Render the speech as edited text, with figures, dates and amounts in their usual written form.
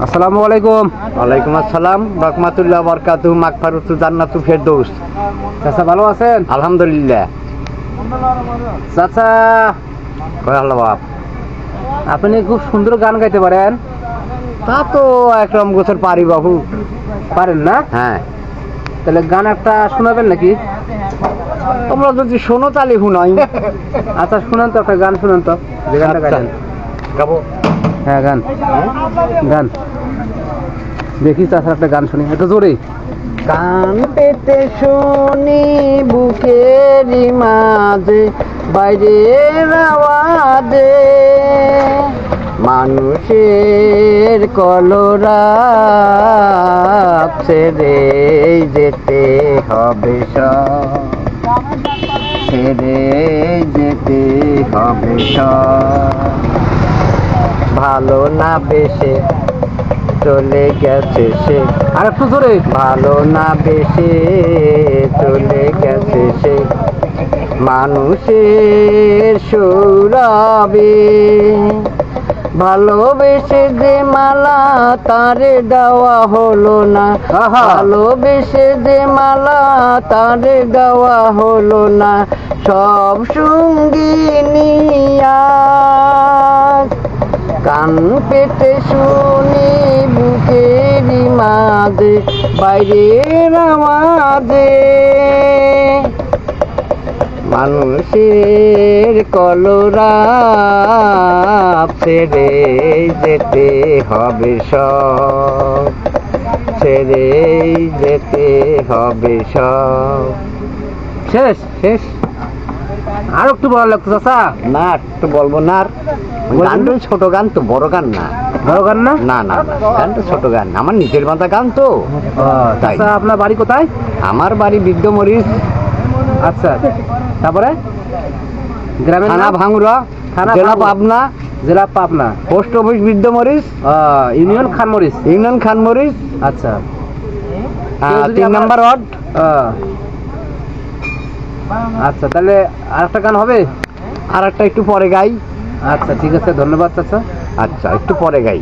আসসালামু আলাইকুম। ওয়ালাইকুম আসসালাম রাহমাতুল্লাহ বারাকাতুহু মাগফিরাতু জান্নাতু ফেরদৌস। চাচা ভালো আছেন? আলহামদুলিল্লাহ। চাচা কয় আল্লাহ বাপ, আপনি খুব সুন্দর গান গাইতে পারেন। তা তো একরকম গোছের পারি বাবু। পারেন না? হ্যাঁ, তাহলে গান একটা শোনাবেন নাকি? তোমরা যদি শোনো তাহলে শুনাই। আচ্ছা শুনান তো, একটা গান শুনান তো, যে গানটা গাইলেন। গাবো। হ্যাঁ গান গান দেখি চাচা, একটা গান শুনি একটু জোরে। কান পেতে শুনি বুকেরই মাঝে বাইরের আওয়াজে মানুষের কলরাব ছেড়ে যেতে হবে সব, ছেড়ে যেতে হবে সব। ভালো না বেশে চলে গেছে সে, আর একটু জোরে। ভালো না বেশে চলে গেছে সে মানুষের সৌরভে। ভালোবেসে যে মালা তারে দেওয়া হলো না, আহা। ভালোবেসে যে মালা তারে দেওয়া হলো না, সব সঙ্গী নিয়া কান পেতে শুনি বুকেরই মাঝে বাইরের আওয়াজে মানুষের কলরাব ছেড়ে যেতে হবে সব, ছেড়ে যেতে হবে সব। শেষ শেষ, আর একটু ভালো লাগতো চাচা। না একটু বলবো না, আর গানটা ছোট গান তো, বড় গান না। ভালো গান না? না না না, গানটা ছোট গান, আমার নিজের বাঁধা গান তো। তাই। চাচা আপনার বাড়ি কোথায়? আমার বাড়ি বিদ্যমরিচ, আচ্ছা, তারপরে গ্রামের থানা নাম? ভাঙুরা, থানা জেলা ভাঙুরা। পাবনা, জেলা পাবনা, পোস্ট অফিস বিদ্যমরিচ, ইউনিয়ন খানমরিচ। ইউনিয়ন খানমরিচ, আচ্ছা, কেউ যদি 3 আমার- নম্বর ওয়ার্ড। আচ্ছা, তাহলে আর একটা গান হবে? আর একটা একটু পরে গাই। আচ্ছা ঠিক আছে, ধন্যবাদ চাচা। আচ্ছা একটু পরে গাই।